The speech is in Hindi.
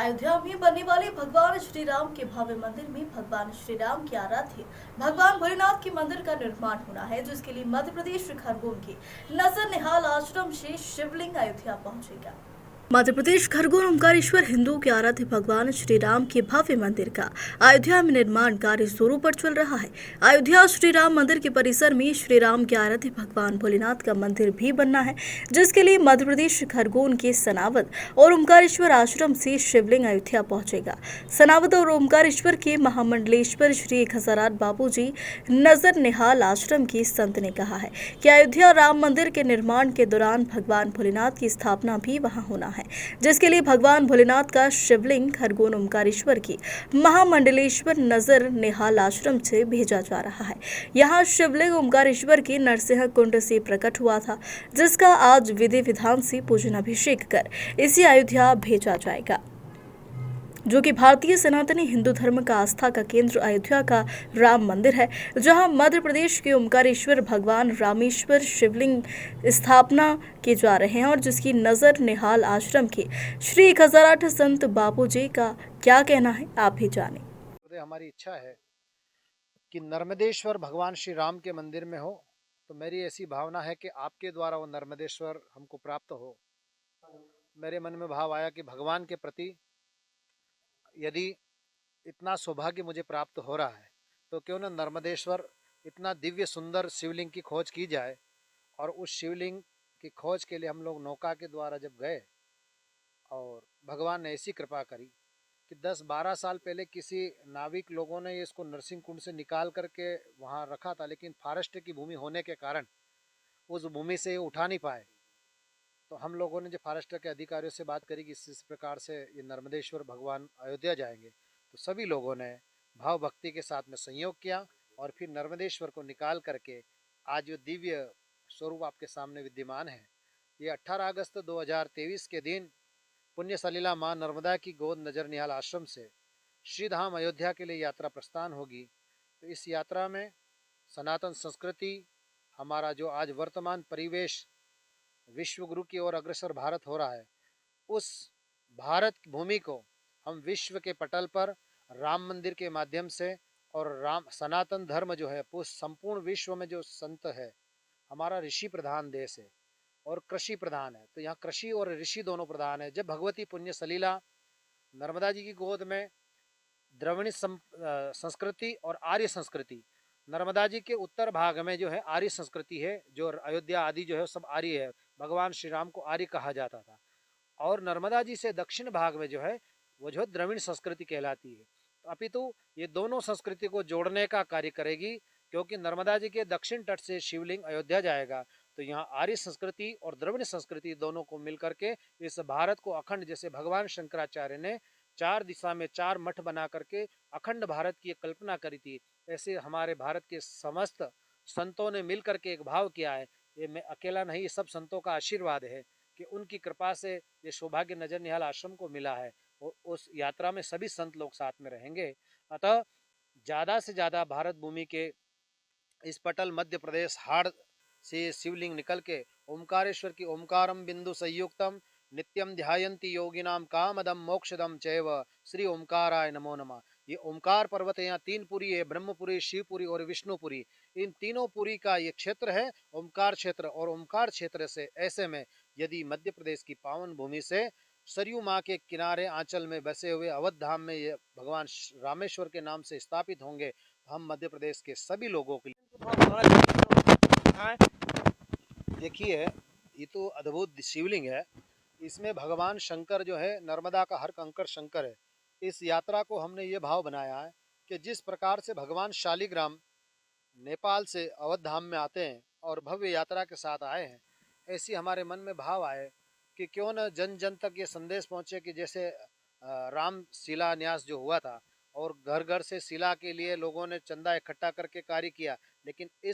अयोध्या में बनने वाले भगवान श्री राम के भव्य मंदिर में भगवान श्री राम के आराध्य भगवान भोलेनाथ के मंदिर का निर्माण होना है, जिसके लिए मध्य प्रदेश खरगोन के नजर निहाल आश्रम से शिवलिंग अयोध्या पहुंचेगा। मध्य प्रदेश खरगोन ओमकारेश्वर हिंदुओं के आराध्य भगवान श्री राम के भव्य मंदिर का अयोध्या में निर्माण कार्य जोरों पर चल रहा है। अयोध्या श्री राम मंदिर के परिसर में श्री राम के आराध्य भगवान भोलेनाथ का मंदिर भी बनना है, जिसके लिए मध्य प्रदेश खरगोन के सनावद और ओमकारेश्वर आश्रम से शिवलिंग अयोध्या पहुंचेगा। सनावद और ओमकारेश्वर के महामंडलेश्वर श्री 1008 बाबूजी नजर निहाल आश्रम के संत ने कहा है कि अयोध्या राम मंदिर के निर्माण के दौरान भगवान भोलेनाथ की स्थापना भी वहां होना है, जिसके लिए भगवान भोलेनाथ का शिवलिंग खरगोन ओमकारेश्वर की महामंडलेश्वर नजर निहाल आश्रम से भेजा जा रहा है। यहाँ शिवलिंग ओमकारेश्वर के नरसिंह कुंड से प्रकट हुआ था, जिसका आज विधि विधान से पूजन अभिषेक कर इसे अयोध्या भेजा जाएगा, जो कि भारतीय सनातनी हिंदू धर्म का आस्था का केंद्र अयोध्या का राम मंदिर है, जहां मध्य प्रदेश के ओमकारेश्वर भगवान रामेश्वर शिवलिंग स्थापना किए जा रहे हैं और जिसकी नजर निहाल आश्रम के श्री 1008 संत बापूजी का क्या कहना है, आप भी जाने। हमारी इच्छा है कि नर्मदेश्वर भगवान श्री राम के मंदिर में हो, तो मेरी ऐसी भावना है कि आपके द्वारा वो नर्मदेश्वर हमको प्राप्त हो। मेरे मन में भाव आया कि भगवान के प्रति यदि इतना सौभाग्य मुझे प्राप्त हो रहा है, तो क्यों न नर्मदेश्वर इतना दिव्य सुंदर शिवलिंग की खोज की जाए। और उस शिवलिंग की खोज के लिए हम लोग नौका के द्वारा जब गए और भगवान ने ऐसी कृपा करी कि 10-12 साल पहले किसी नाविक लोगों ने इसको नरसिंह कुंड से निकाल करके वहाँ रखा था, लेकिन फॉरेस्ट की भूमि होने के कारण उस भूमि से उठा नहीं पाए। तो हम लोगों ने जो फॉरेस्ट के अधिकारियों से बात करी कि इस प्रकार से ये नर्मदेश्वर भगवान अयोध्या जाएंगे, तो सभी लोगों ने भाव भक्ति के साथ में संयोग किया और फिर नर्मदेश्वर को निकाल करके आज जो दिव्य स्वरूप आपके सामने विद्यमान है, ये 18 अगस्त 2023 के दिन पुण्य सलीला माँ नर्मदा की गोद नजर निहाल आश्रम से श्रीधाम अयोध्या के लिए यात्रा प्रस्थान होगी। तो इस यात्रा में सनातन संस्कृति, हमारा जो आज वर्तमान परिवेश विश्व गुरु की ओर अग्रसर भारत हो रहा है, उस भारत भूमि को हम विश्व के पटल पर राम मंदिर के माध्यम से और राम सनातन धर्म जो है संपूर्ण विश्व में जो संत है, हमारा ऋषि प्रधान देश है और कृषि प्रधान है, तो यहाँ कृषि और ऋषि दोनों प्रधान है। जब भगवती पुण्य सलीला नर्मदा जी की गोद में द्रविड़ संस्कृति और आर्य संस्कृति, नर्मदा जी के उत्तर भाग में जो है आर्य संस्कृति है, जो अयोध्या आदि जो है सब आर्य है, भगवान श्री राम को आर्य कहा जाता था। और नर्मदा जी से दक्षिण भाग में जो है वो जो है द्रविड़ संस्कृति कहलाती है। तो अपितु ये दोनों संस्कृति को जोड़ने का कार्य करेगी, क्योंकि नर्मदा जी के दक्षिण तट से शिवलिंग अयोध्या जाएगा, तो यहाँ आर्य संस्कृति और द्रविड़ संस्कृति दोनों को मिलकर के इस भारत को अखंड, जैसे भगवान शंकराचार्य ने 4 दिशा में 4 मठ बना करके अखंड भारत की कल्पना करी थी, ऐसे हमारे भारत के समस्त संतों ने मिलकर के एक भाव किया है। ये मैं अकेला नहीं, सब संतों का आशीर्वाद है कि उनकी कृपा से ये सौभाग्य नजर निहाल आश्रम को मिला है और उस यात्रा में सभी संत लोग साथ में रहेंगे। अतः ज़्यादा से ज़्यादा भारत भूमि के इस पटल मध्य प्रदेश हाड़ से शिवलिंग निकल के ओमकारेश्वर की ओमकारम बिंदु संयुक्तम नित्यम ध्यायन्ति योगिनाम कामदम मोक्षदम चैव श्री ओमकाराय नमो नमः। ये ओमकार पर्वत है, यहाँ 3 पुरी है, ब्रह्मपुरी, शिवपुरी और विष्णुपुरी। इन तीनों पुरी का ये क्षेत्र है ओमकार क्षेत्र। और ओमकार क्षेत्र से ऐसे में यदि मध्य प्रदेश की पावन भूमि से सरयू माँ के किनारे आंचल में बसे हुए अवध धाम में ये भगवान रामेश्वर के नाम से स्थापित होंगे, हम मध्य प्रदेश के सभी लोगों के लिए देखिए ये तो अद्भुत शिवलिंग है। इसमें भगवान शंकर जो है नर्मदा का हर कंकर शंकर है। इस यात्रा को हमने ये भाव बनाया है कि जिस प्रकार से भगवान शालिग्राम नेपाल से अवध धाम में आते हैं और भव्य यात्रा के साथ आए हैं, ऐसी हमारे मन में भाव आए कि क्यों न जन जन तक ये संदेश पहुँचे कि जैसे राम शिलान्यास जो हुआ था और घर घर से शिला के लिए लोगों ने चंदा इकट्ठा करके कार्य किया, लेकिन इस